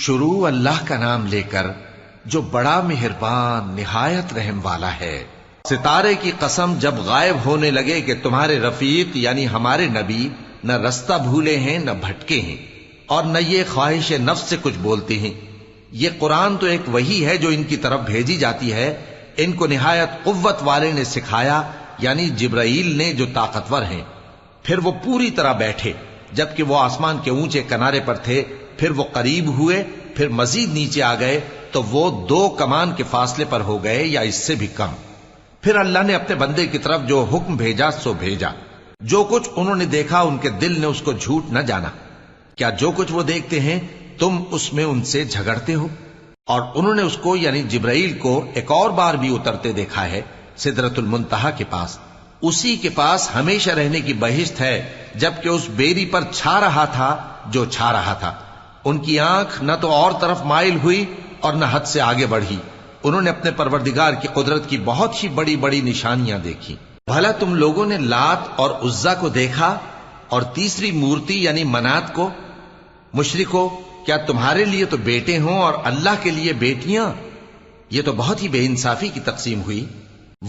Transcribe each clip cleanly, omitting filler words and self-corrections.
شروع اللہ کا نام لے کر جو بڑا مہربان نہایت رحم والا ہے۔ ستارے کی قسم جب غائب ہونے لگے کہ تمہارے رفیق یعنی ہمارے نبی نہ رستہ بھولے ہیں نہ بھٹکے ہیں اور نہ یہ خواہش نفس سے کچھ بولتے ہیں۔ یہ قرآن تو ایک وحی ہے جو ان کی طرف بھیجی جاتی ہے، ان کو نہایت قوت والے نے سکھایا یعنی جبرائیل نے جو طاقتور ہیں۔ پھر وہ پوری طرح بیٹھے جبکہ وہ آسمان کے اونچے کنارے پر تھے، پھر وہ قریب ہوئے، پھر مزید نیچے آ گئے تو وہ 2 کمان کے فاصلے پر ہو گئے یا اس سے بھی کم۔ پھر اللہ نے اپنے بندے کی طرف جو حکم بھیجا سو بھیجا۔ جو کچھ انہوں نے دیکھا ان کے دل نے اس کو جھوٹ نہ جانا۔ کیا جو کچھ وہ دیکھتے ہیں تم اس میں ان سے جھگڑتے ہو؟ اور انہوں نے اس کو یعنی جبرائیل کو ایک اور بار بھی اترتے دیکھا ہے سدرۃ المنتہا کے پاس۔ اسی کے پاس ہمیشہ رہنے کی بہشت ہے، جبکہ اس بیری پر چھا رہا تھا جو چھا رہا تھا۔ ان کی آنکھ نہ تو اور طرف مائل ہوئی اور نہ حد سے آگے بڑھی۔ انہوں نے اپنے پروردگار کی قدرت کی بہت ہی بڑی بڑی نشانیاں دیکھی۔ بھلا تم لوگوں نے لات اور عزا کو دیکھا اور تیسری مورتی یعنی منات کو؟ مشرکو، کیا تمہارے لیے تو بیٹے ہوں اور اللہ کے لیے بیٹیاں؟ یہ تو بہت ہی بے انصافی کی تقسیم ہوئی۔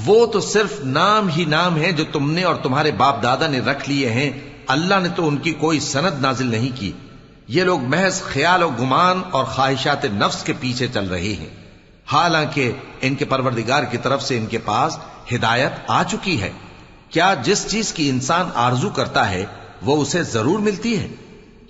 وہ تو صرف نام ہی نام ہے جو تم نے اور تمہارے باپ دادا نے رکھ لیے ہیں، اللہ نے تو ان کی کوئی سند نازل نہیں کی۔ یہ لوگ محض خیال و گمان اور خواہشات نفس کے پیچھے چل رہے ہیں، حالانکہ ان کے پروردگار کی طرف سے ان کے پاس ہدایت آ چکی ہے۔ کیا جس چیز کی انسان آرزو کرتا ہے وہ اسے ضرور ملتی ہے؟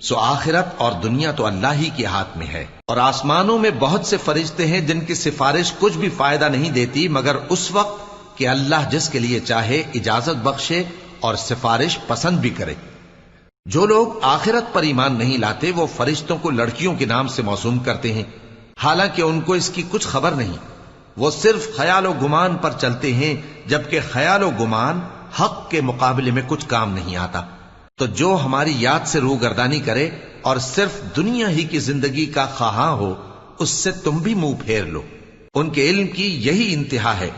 سو آخرت اور دنیا تو اللہ ہی کے ہاتھ میں ہے۔ اور آسمانوں میں بہت سے فرشتے ہیں جن کی سفارش کچھ بھی فائدہ نہیں دیتی مگر اس وقت کہ اللہ جس کے لیے چاہے اجازت بخشے اور سفارش پسند بھی کرے۔ جو لوگ آخرت پر ایمان نہیں لاتے وہ فرشتوں کو لڑکیوں کے نام سے موسوم کرتے ہیں، حالانکہ ان کو اس کی کچھ خبر نہیں۔ وہ صرف خیال و گمان پر چلتے ہیں، جبکہ خیال و گمان حق کے مقابلے میں کچھ کام نہیں آتا۔ تو جو ہماری یاد سے روگردانی کرے اور صرف دنیا ہی کی زندگی کا خواہاں ہو، اس سے تم بھی منہ پھیر لو۔ ان کے علم کی یہی انتہا ہے۔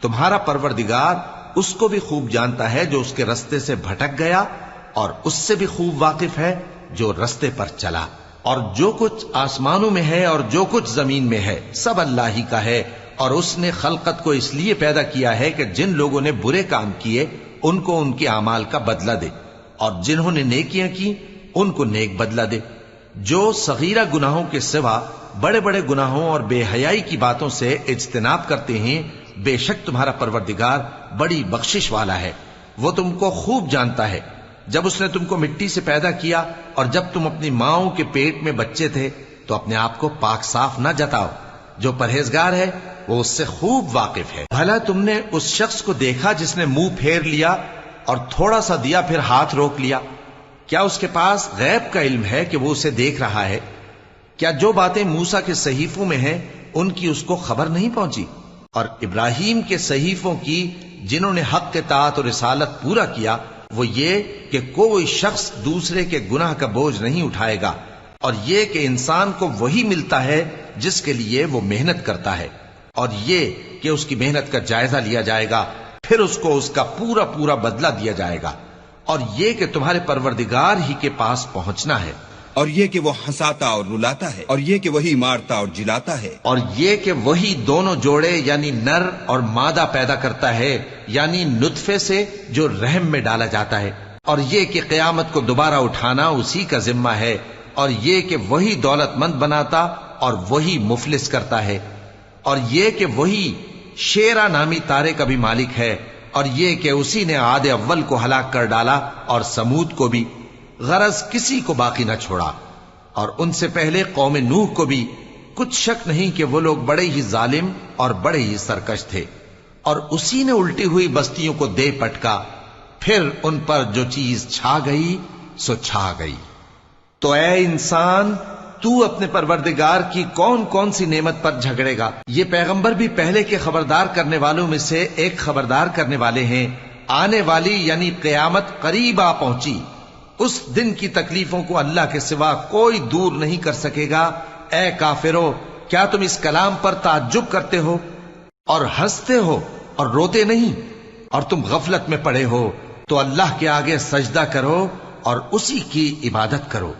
تمہارا پروردگار اس کو بھی خوب جانتا ہے جو اس کے رستے سے بھٹک گیا، اور اس سے بھی خوب واقف ہے جو رستے پر چلا۔ اور جو کچھ آسمانوں میں ہے اور جو کچھ زمین میں ہے سب اللہ ہی کا ہے، اور اس نے خلقت کو اس لیے پیدا کیا ہے کہ جن لوگوں نے برے کام کیے ان کو ان کے اعمال کا بدلہ دے، اور جنہوں نے نیکیاں کی ان کو نیک بدلہ دے۔ جو صغیرہ گناہوں کے سوا بڑے بڑے گناہوں اور بے حیائی کی باتوں سے اجتناب کرتے ہیں، بے شک تمہارا پروردگار بڑی بخشش والا ہے۔ وہ تم کو خوب جانتا ہے۔ جب اس نے تم کو مٹی سے پیدا کیا اور جب تم اپنی ماؤں کے پیٹ میں بچے تھے تو اپنے آپ کو پاک صاف نہ جتاؤ۔ جو پرہیزگار ہے وہ اس سے خوب واقف ہے۔ بھلا تم نے اس شخص کو دیکھا جس نے منہ پھیر لیا اور تھوڑا سا دیا پھر ہاتھ روک لیا؟ کیا اس کے پاس غیب کا علم ہے کہ وہ اسے دیکھ رہا ہے؟ کیا جو باتیں موسیٰ کے صحیفوں میں ہیں ان کی اس کو خبر نہیں پہنچی؟ اور ابراہیم کے صحیفوں کی جنہوں نے حق اطاعت اور رسالت پورا کیا، وہ یہ کہ کوئی شخص دوسرے کے گناہ کا بوجھ نہیں اٹھائے گا، اور یہ کہ انسان کو وہی ملتا ہے جس کے لیے وہ محنت کرتا ہے، اور یہ کہ اس کی محنت کا جائزہ لیا جائے گا، پھر اس کو اس کا پورا پورا بدلہ دیا جائے گا، اور یہ کہ تمہارے پروردگار ہی کے پاس پہنچنا ہے، اور یہ کہ وہ ہنساتا اور رلاتا ہے، اور یہ کہ وہی مارتا اور جلاتا ہے، اور یہ کہ وہی دونوں جوڑے یعنی نر اور مادہ پیدا کرتا ہے یعنی نطفے سے جو رحم میں ڈالا جاتا ہے، اور یہ کہ قیامت کو دوبارہ اٹھانا اسی کا ذمہ ہے، اور یہ کہ وہی دولت مند بناتا اور وہی مفلس کرتا ہے، اور یہ کہ وہی شیرا نامی تارے کا بھی مالک ہے، اور یہ کہ اسی نے عاد اول کو ہلاک کر ڈالا اور سمود کو بھی، غرض کسی کو باقی نہ چھوڑا، اور ان سے پہلے قوم نوح کو بھی۔ کچھ شک نہیں کہ وہ لوگ بڑے ہی ظالم اور بڑے ہی سرکش تھے، اور اسی نے الٹی ہوئی بستیوں کو دے پٹکا، پھر ان پر جو چیز چھا گئی سو چھا گئی۔ تو اے انسان، تو اپنے پروردگار کی کون کون سی نعمت پر جھگڑے گا؟ یہ پیغمبر بھی پہلے کے خبردار کرنے والوں میں سے ایک خبردار کرنے والے ہیں۔ آنے والی یعنی قیامت قریب آ پہنچی، اس دن کی تکلیفوں کو اللہ کے سوا کوئی دور نہیں کر سکے گا۔ اے کافرو، کیا تم اس کلام پر تعجب کرتے ہو اور ہنستے ہو اور روتے نہیں؟ اور تم غفلت میں پڑے ہو تو اللہ کے آگے سجدہ کرو اور اسی کی عبادت کرو۔